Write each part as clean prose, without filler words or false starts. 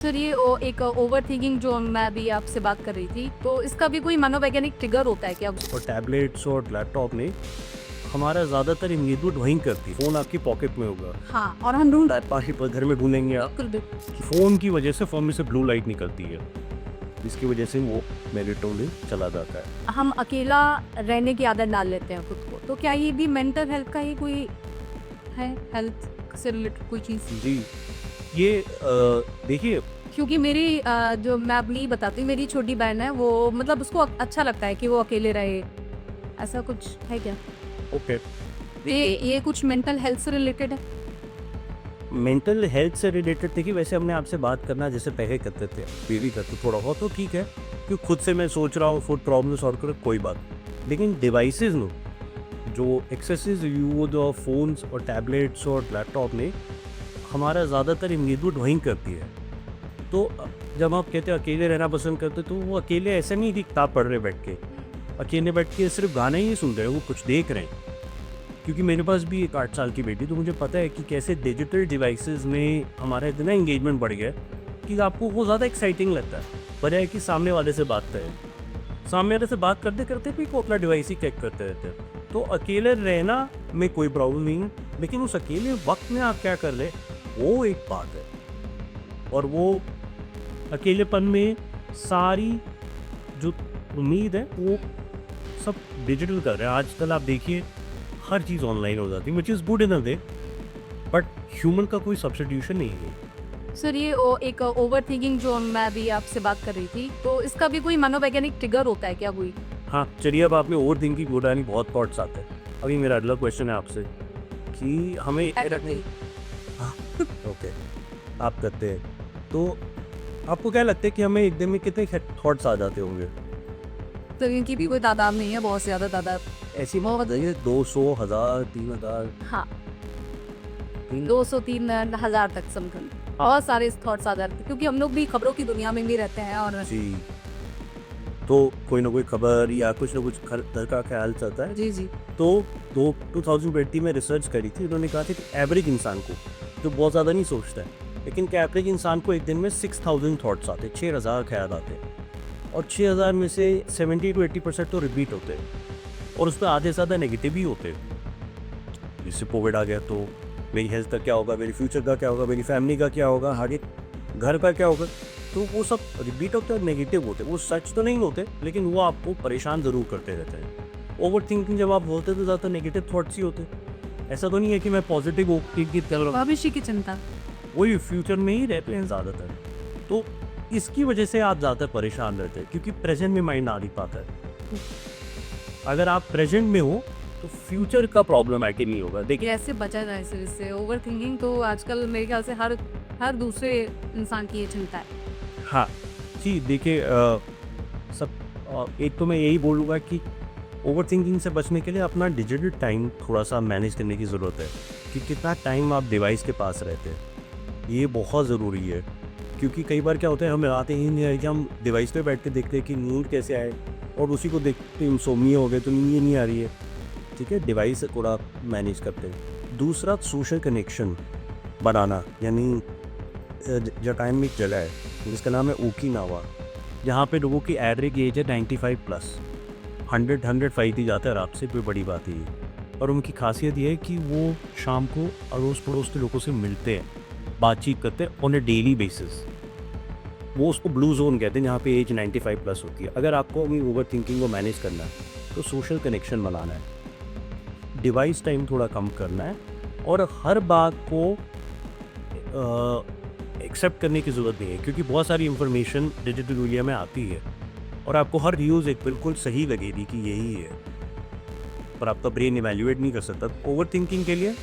Sir ये एक over thinking जो मैं अभी आपसे बात कर रही थी, तो इसका भी कोई मनोवैज्ञानिक ट्रिगर होता है क्या? और टैबलेट्स और लैपटॉप में हमारा ज़्यादातर एंगेजमेंट वहीं करती है। फ़ोन आपकी पॉकेट में होगा, हाँ, और हम ढूंढ पास पर घर में ढूंढेंगे आप। बिल्कुल बिल्कुल। फ़ोन की वजह से फ़ोन में से ब्लू लाइट निकलती है, जिसकी वजह से वो मेलेटोनिन चला जाता है। हम अकेला रहने की आदत डाल लेते हैं खुद को, तो क्या ये भी मेंटल हेल्थ का ही कोई है, हेल्थ से रिलेटेड कोई चीज़? जी, ये देखिए, क्योंकि मेरी जो मैं अब नहीं बताती, मेरी छोटी बहन है, वो मतलब उसको अच्छा लगता है कि वो अकेले रहे, ऐसा कुछ है क्या? ओके, ये कुछ मेंटल हेल्थ से रिलेटेड है? मेंटल हेल्थ से रिलेटेड देखिए, वैसे हमने आपसे बात करना जैसे पहले करते थे, अभी भी करते थोड़ा बहुत, तो ठीक है कि खुद से मैं सोच रहा हूँ, फूड प्रॉब्लम सॉल्व करो, कोई बात नहीं। लेकिन डिवाइसेस नो, जो एक्सेसिव यूज ऑफ फोन्स और टैबलेट्स और लैपटॉप ने हमारा ज़्यादातर एंगेजमेंट वहीं करती है। तो जब आप कहते हैं अकेले रहना पसंद करते, तो वो अकेले ऐसे नहीं कि किताब पढ़ रहे बैठ के, अकेले बैठ के सिर्फ गाने ही नहीं सुन रहे, वो कुछ देख रहे हैं। क्योंकि मेरे पास भी एक 8 साल की बेटी, तो मुझे पता है कि कैसे डिजिटल डिवाइसेस में हमारा इतना एंगेजमेंट बढ़ गया है कि आपको वो ज़्यादा एक्साइटिंग लगता है, बजाय कि सामने वाले से बात करें। सामने वाले से बात करते करते भी वो अपना डिवाइस ही चेक करते रहते हैं। तो अकेले रहना में कोई प्रॉब्लम नहीं है, लेकिन उस अकेले वक्त में आप क्या कर रहे, वो एक बात है। और वो अकेलेपन में सारी जो उम्मीद है वो सब डिजिटल कर रहे हैं। आजकल आप देखिए हर चीज़ ऑनलाइन हो जाती है, which is good in a way, but human का कोई सब्स्टिट्यूशन नहीं है। सर ये एक ओवर थिंकिंग जो मैं अभी आपसे बात कर रही थी, तो इसका भी कोई मनोवैज्ञानिक ट्रिगर होता है क्या कोई? हाँ, चलिए, अब आपने ओवर थिंकिंग बोला, नहीं बहुत थॉट्स आते हैं। अभी मेरा अगला क्वेश्चन है आपसे कि हमें हाँ, ओके, आप करते हैं, तो आपको क्या लगता है कि हमें एक दिन में कितने थॉट्स आ जाते होंगे? सर इनकी भी कोई तादाद नहीं है, बहुत ज़्यादा तादाद। ऐसी बात बताइए, 200, 1000, 3000? हाँ, 200-3,000 तक समथिंग बहुत सारे थॉट्स आ जाते हैं, क्योंकि हम लोग भी खबरों की दुनिया में भी रहते हैं। और जी, तो कोई ना कोई खबर या कुछ ना कुछ घर का ख्याल चलता है। जी जी। तो 2020 में रिसर्च करी थी, उन्होंने कहा था कि एवरेज इंसान को, जो बहुत ज़्यादा नहीं सोचता है, लेकिन कि एवरेज इंसान को एक दिन में 6000 थॉट्स आते हैं, 6000 ख्याल आते हैं। और 6000 में से 70 to 80% तो रिपीट होते हैं, और उसमें आधे से ज़्यादा नेगेटिव ही होते हैं। जैसे कोविड आ गया तो मेरी हेल्थ का क्या होगा, मेरी फ्यूचर का क्या होगा, मेरी फैमिली का क्या होगा, आगे घर का क्या होगा, तो वो सब रिपीट होते हैं और नेगेटिव होते हैं। वो सच तो नहीं होते, लेकिन वो आपको परेशान ज़रूर करते रहते हैं। ओवर थिंकिंग जब आप बोलते हैं तो ज़्यादातर नेगेटिव थॉट्स ही होते हैं। ऐसा तो नहीं है कि मैं पॉजिटिव थिंकिंग कर रहा हूँ, भविष्य की चिंता। वही फ्यूचर में ही रहते हैं ज़्यादातर। तो इसकी वजह से आप ज़्यादातर परेशान रहते हैं, क्योंकि प्रेजेंट में माइंड आ नहीं पाता है। अगर आप प्रेजेंट में हो तो फ्यूचर का प्रॉब्लम है कि नहीं होगा। देखिए, कैसे बचा जाए सर इससे? ओवर थिंकिंग तो आजकल मेरे ख्याल से हर दूसरे इंसान की ये चिंता है। हाँ जी, देखिए, एक तो मैं यही बोलूँगा कि ओवर थिंकिंग से बचने के लिए अपना डिजिटल टाइम थोड़ा सा मैनेज करने की ज़रूरत है, कि कितना टाइम आप डिवाइस के पास रहते हैं, ये बहुत ज़रूरी है। क्योंकि कई बार क्या होता है, हमें आते ही नहीं है कि हम डिवाइस पे बैठ के देखते हैं कि नींद कैसे आए, और उसी को देखते इंसोम्निया हो गए तो नींद ही नहीं आ रही है। ठीक है, डिवाइस थोड़ा मैनेज करते हैं। दूसरा, सोशल कनेक्शन बनाना, यानी जापान में एक जगह है जिसका नाम है ओकिनावा, जहाँ पे लोगों की एवरेज एज है 95+, 105 ही जाता है आराम से, कोई बड़ी बात ही है। और उनकी खासियत ये है कि वो शाम को अड़ोस पड़ोस के लोगों से मिलते हैं, बातचीत करते हैं ऑन ए डेली बेसिस। वो उसको ब्लू जोन कहते हैं, जहाँ पे एज 95+ होती है। अगर आपको अपनी ओवर थिंकिंग को मैनेज करना है तो सोशल कनेक्शन बनाना है, डिवाइस टाइम थोड़ा कम करना है, और हर बात को एक्सेप्ट करने की ज़रूरत नहीं है, क्योंकि बहुत सारी इंफॉर्मेशन डिजिटल दुनिया में आती है, और आपको हर न्यूज़ एक बिल्कुल सही लगेगी कि यही है, पर आपका ब्रेन इवैल्यूएट नहीं कर सकता। ओवर थिंकिंग के लिए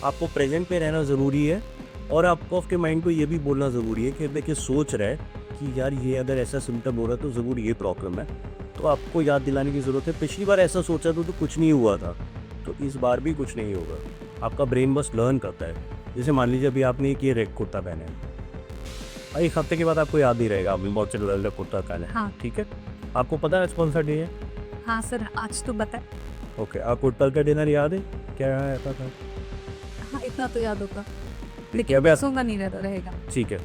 आपको प्रेजेंट पे रहना ज़रूरी है, और आपको आपके माइंड को ये भी बोलना ज़रूरी है कि देखिए, सोच रहा है कि यार ये अगर ऐसा सिम्टम हो रहा है तो ज़रूर ये प्रॉब्लम है। तो आपको याद दिलाने की ज़रूरत है, पिछली बार ऐसा सोचा तो कुछ नहीं हुआ था, तो इस बार भी कुछ नहीं होगा। आपका ब्रेन बस लर्न करता है। जैसे मान लीजिए अभी आपने एक ये रेड कुर्ता पहना है, एक हफ्ते के बाद आपको याद नहीं रहेगा आपने बहुत चल रहा कुर्ता पहना है। हाँ। ठीक है, आपको पता है आज कौन सा डे है? हाँ सर, आज तो बताए। ओके, आपको कल का डिनर याद है क्या आता था? हाँ, इतना तो याद होगा, क्या लेकिन बात? पैसों का नहीं रहेगा। ठीक है,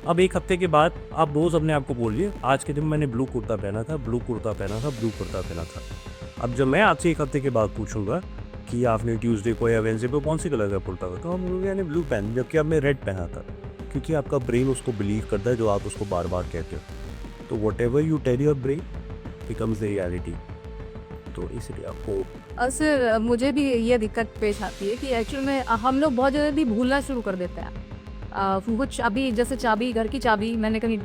अब एक हफ्ते के बाद आप रोज़ अपने आप को बोलिए आज के दिन मैंने ब्लू कुर्ता पहना था, ब्लू कुर्ता पहना था, ब्लू कुर्ता पहना था। अब जब मैं आपसे एक हफ्ते के बाद पूछूंगा कि आपने ट्यूसडे को या वेडनेसडे को कौन सी कलर का कुर्ता था, तो आप बोलोगे मैंने ब्लू पहना, जबकि आपने रेड पहना था, क्योंकि आपका ब्रेन उसको बिलीव करता है जो आप उसको बार बार कहते हो। तो what you tell your brain becomes the reality. तो इसलिए आपको सर मुझे भी ये दिक्कत पेश आती है कि एक्चुअल में हम लोग बहुत जल्दी भूलना शुरू कर देते हैं। कुछ अभी जैसे चाबी, घर की चाबी मैंने कहीं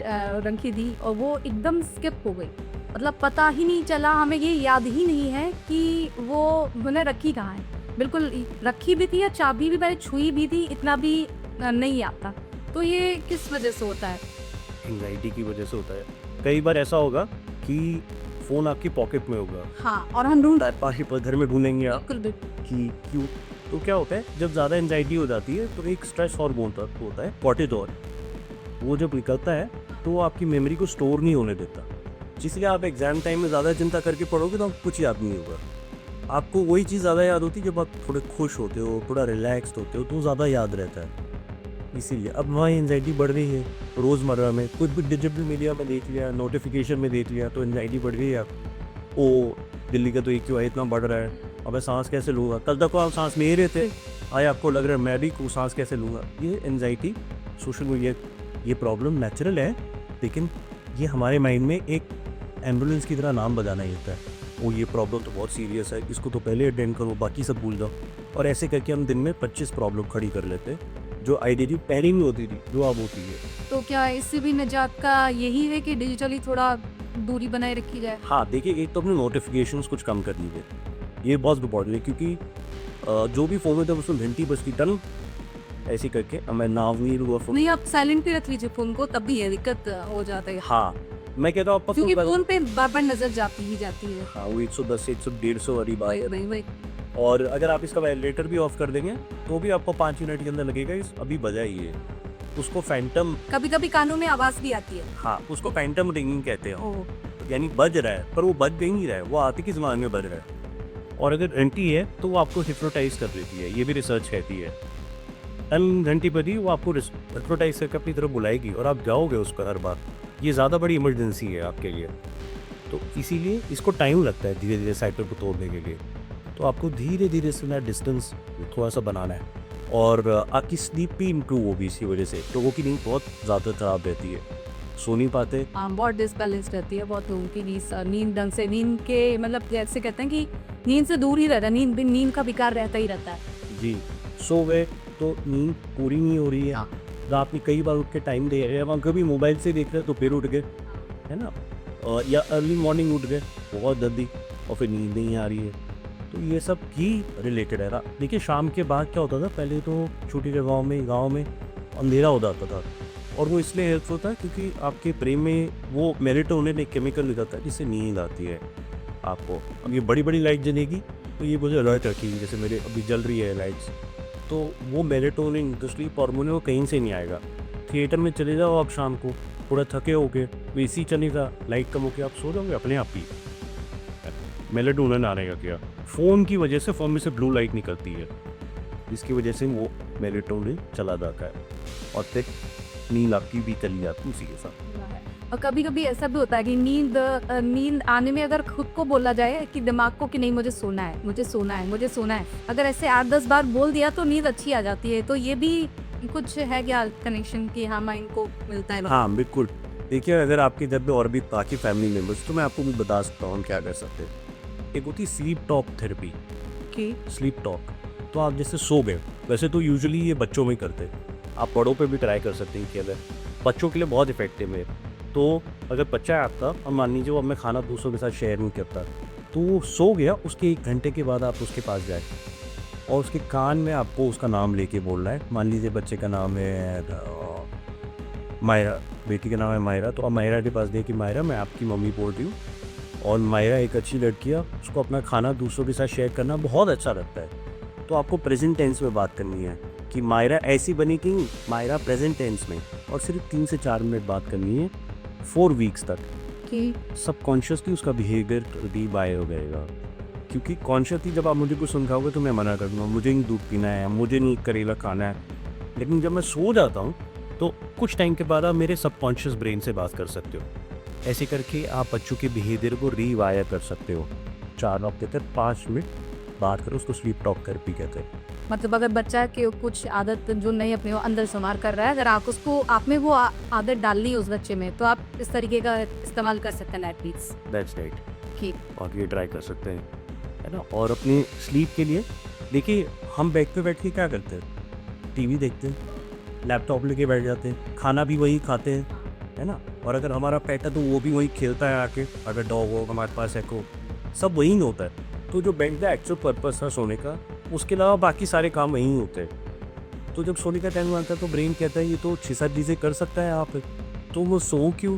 रखी थी और वो एकदम स्किप हो गई, मतलब पता ही नहीं चला, हमें ये याद ही नहीं है कि वो मैंने रखी कहाँ है। बिल्कुल रखी भी थी या चाबी भी मैंने छुई भी थी, इतना भी नहीं याद था। तो ये किस वजह से होता है? एंजाइटी की वजह से होता है। कई बार ऐसा होगा कि फ़ोन आपकी पॉकेट में होगा, हाँ, और हम ढूंढ पाही पर घर में ढूंढेंगे आप बिल्कुल बिल्कुल। कि क्यों। तो क्या होता है जब ज़्यादा एंजाइटी हो जाती है तो एक स्ट्रेस हार्मोन होता है कॉर्टिसोल, वो जब निकलता है तो वो आपकी मेमोरी को स्टोर नहीं होने देता, जिसलिए आप एग्जाम टाइम में ज़्यादा चिंता करके पढ़ोगे तो आपको कुछ याद नहीं होगा। आपको वही चीज़ ज़्यादा याद होती है जब आप थोड़े खुश होते हो, थोड़ा रिलैक्स्ड होते हो, तो ज़्यादा याद रहता है। इसीलिए अब वहाँ एंजाइटी बढ़ रही है रोज़मर्रा में, कुछ भी डिजिटल मीडिया में देख लिया, नोटिफिकेशन में देख लिया तो एंजाइटी बढ़ गई है। आप ओ दिल्ली का तो AQI इतना बढ़ रहा है, अब मैं सांस कैसे लूँगा, कल तक आप सांस ले रहे थे, आज आपको लग रहा है मैं भी सांस कैसे लूँगा। ये एंजाइटी, सोशल मीडिया, ये प्रॉब्लम नेचुरल है, लेकिन ये हमारे माइंड में एक एम्बुलेंस की तरह नाम बजाना ही होता है। वो ये प्रॉब्लम तो बहुत सीरियस है, इसको तो पहले अटेंड करो, बाकी सब भूल जाओ। और ऐसे करके हम दिन में 25 प्रॉब्लम खड़ी कर लेते हैं जो आइडियली पहले नहीं होती थी, जो अब होती है। तो क्या इससे भी निजात का यही है कि डिजिटली थोड़ा दूरी बनाए रखी जाए? हाँ देखिए, एक तो अपने नोटिफिकेशंस कुछ कम कर दीजिए, ये बहुत इम्पॉर्टेंट है, क्योंकि जो भी फ़ोन में था उसमें घंटी बजती टन ऐसे करके, अब मैं नाम नहीं लूँगा फ़ोन। नहीं, आप साइलेंट पे रख लीजिए फ़ोन को, तब भी ये दिक्कत हो जाता है। हाँ मैं कहता हूँ आपका क्योंकि फ़ोन पे बार-बार नज़र जाती ही जाती है। हाँ वो 110 से 150 वाली बात है। वही। और अगर आप इसका वाइब्रेटर भी ऑफ कर देंगे तो भी आपको 5 मिनट के अंदर लगेगा इस अभी बजा ही है। उसको फैंटम, कभी-कभी कानों में आवाज़ भी आती है। हाँ उसको फैंटम रिंगिंग कहते हैं, ओह! यानी बज रहा है पर वो बज नहीं रहा है, वो आते की ज़बान में बज रहा है। और अगर घंटी है तो वो आपको हिप्नोटाइज कर देती है, ये भी रिसर्च कहती है। घंटी बजी वो आपको हिप्नोटाइज करके अपनी तरफ बुलाएगी और आप जाओगे उसका हर बार। ये ज़्यादा बड़ी इमरजेंसी है आपके लिए, तो इसीलिए इसको टाइम लगता है धीरे धीरे साइकिल को तोड़ने के लिए। तो आपको धीरे धीरे से डिस्टेंस थोड़ा सा बनाना है, और आपकी स्लीप भी इम्प्रूव होगी इसी वजह से। लोगों की नींद बहुत ज़्यादा खराब रहती है, सो नहीं पाते। बहुत डिसबैलेंस रहती है बहुत लोगों की नींद ढंग से, नींद के मतलब जैसे कहते हैं कि नींद से दूर ही रहता है, नींद का विकार रहता ही रहता है। जी, सो गए तो नींद पूरी नहीं हो रही है, रात में कई बार उठ के टाइम दे रहे हैं, वहाँ कभी मोबाइल से देख रहे हैं तो फिर उठ गए, है ना, या अर्ली मॉर्निंग उठ गए बहुत जल्दी और फिर नींद नहीं आ रही है। तो ये सब ही रिलेटेड है ना। देखिए शाम के बाद क्या होता था, पहले तो छोटी गाँव में अंधेरा हो जाता था, और वो इसलिए हेल्पफुल था क्योंकि आपके ब्रेन में वो मेलेटोनिन एक केमिकल निकलता है जिससे नींद आती है आपको। अब ये बड़ी बड़ी लाइट जलेगी तो ये मुझे अलर्ट रखेगी, जैसे मेरे अभी जल रही है लाइट्स, तो वो मेलेटोनिन जो स्लीप हार्मोन है वो कहीं से नहीं आएगा। थिएटर में चले जाओ आप शाम को, थोड़ा थके होके, AC चलेगा, लाइट कम होकर आप सो जाओगे अपने आप ही, मेलेटोनिन आने का क्या। फ़ोन की वजह से फ़ोन में से ब्लू लाइट निकलती है, जिसकी वजह से वो मेलेटोनिन चला जाता है और फिर नींद आपकी भी चली जाती है उसी के साथ। और कभी-कभी ऐसा भी होता है कि नींद आने में अगर खुद को बोला जाए कि दिमाग को कि नहीं मुझे सोना है, मुझे सोना है, मुझे सोना है, अगर ऐसे 8-10 बार बोल दिया तो नींद अच्छी आ जाती है। तो ये भी कुछ है क्या कनेक्शन कि हाँ माइंड को मिलता है? हाँ बिल्कुल। देखिए अगर आपके घर में और भी बाकी फैमिली मेम्बर्स, तो मैं आपको भी बता सकता हूँ हम क्या कर सकते हैं। एक होती स्लीप टॉक थेरेपी कि स्लीप टॉक। तो आप जैसे सो गए, वैसे तो यूजुअली ये बच्चों में करते हैं, आप बड़ों पे भी ट्राई कर सकते हैं कि अगर बच्चों के लिए बहुत इफेक्टिव है। तो अगर बच्चा है आपका, और मान लीजिए वो अपने खाना दूसरों के साथ शेयर नहीं करता, तो वो सो गया, उसके 1 घंटे के बाद आप उसके पास जाए और उसके कान में आपको उसका नाम लेके बोलना है। मान लीजिए बच्चे का नाम है मायरा, बेटी का नाम है मायरा, तो आप मायरा के पास गए कि मायरा मैं आपकी मम्मी बोल रही हूँ, और मायरा एक अच्छी लड़की है, उसको अपना खाना दूसरों के साथ शेयर करना बहुत अच्छा लगता है। तो आपको प्रेजेंट टेंस में बात करनी है कि मायरा ऐसी बनी कि मायरा प्रेजेंट टेंस में, और सिर्फ 3 से 4 मिनट बात करनी है 4 वीक्स तक। कि सबकॉन्शियसली उसका बिहेवियर भी बाय हो जाएगा, क्योंकि कॉन्शियसली जब आप मुझे कुछ समझाओगे तो मैं मना कर दूँगा, मुझे नहीं दूध पीना है, मुझे नहीं करेला खाना है। लेकिन जब मैं सो जाता हूँ तो कुछ टाइम के बाद आप मेरे सबकॉन्शियस ब्रेन से बात कर सकते हो। ऐसे करके आप बच्चों के बिहेवियर को रीवायर कर सकते हो। 4 लॉक कहते हैं 5 मिनट बात करो, उसको स्लीप टॉक थेरेपी कहते हैं। मतलब अगर बच्चा के कुछ आदत जो नहीं अपने वो अंदर शुमार कर रहा है, अगर आप उसको आप में वो आदत डाल ली उस बच्चे में, तो आप इस तरीके का इस्तेमाल कर सकते हैं नाइट प्लीज। That's right. ठीक। और ये ट्राई कर सकते हैं, है ना। और अपनी स्लीप के लिए देखिए, हम बेड पे बैठ के क्या करते हैं, टीवी देखते हैं, लैपटॉप लेके बैठ जाते हैं, खाना भी वही खाते हैं, है ना। और अगर हमारा पेट है तो वो भी वही खेलता है आके, अगर डॉग हो हमारे पास है को सब वही होता है। तो जो बेड का एक्चुअल पर्पस है सोने का, उसके अलावा बाकी सारे काम वहीं होते हैं। तो जब सोने का टाइम आता है तो ब्रेन कहता है ये तो 6-7 चीज़ें कर सकता है यहाँ पे, तो वो सो क्यों।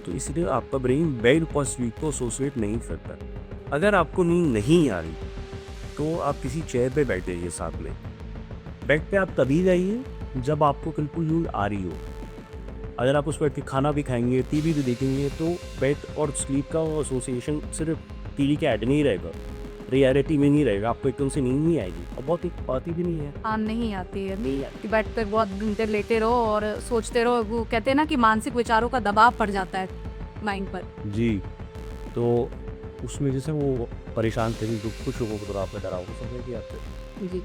तो इसलिए आपका ब्रेन बेड और स्लीप को एसोसिएट नहीं करता। अगर आपको नींद नहीं आ रही तो आप किसी चेयर पे बैठ जाइए साथ में। बेड पे आप तभी जाइए जब आपको बिल्कुल नींद आ रही हो। अगर आप उस बैठ के खाना भी खाएंगे, टीवी भी देखेंगे, तो बेड और स्लीप का एसोसिएशन सिर्फ टीवी के ऐड नहीं रहेगा, रियलिटी में नहीं रहेगा। आपको एकदम से नींद नहीं आएगी और बहुत एक आती भी नहीं है। हाँ, नहीं आती है, नहीं आती। बेड पे बहुत घंटे लेटे रहो और सोचते रहो, वो कहते हैं ना कि मानसिक विचारों का दबाव पड़ जाता है माइंड पर। जी, तो उसमें जैसे वो परेशान थे, तो कुछ लोगों को तो आपने डरा होगा, समझ कि आपसे जी।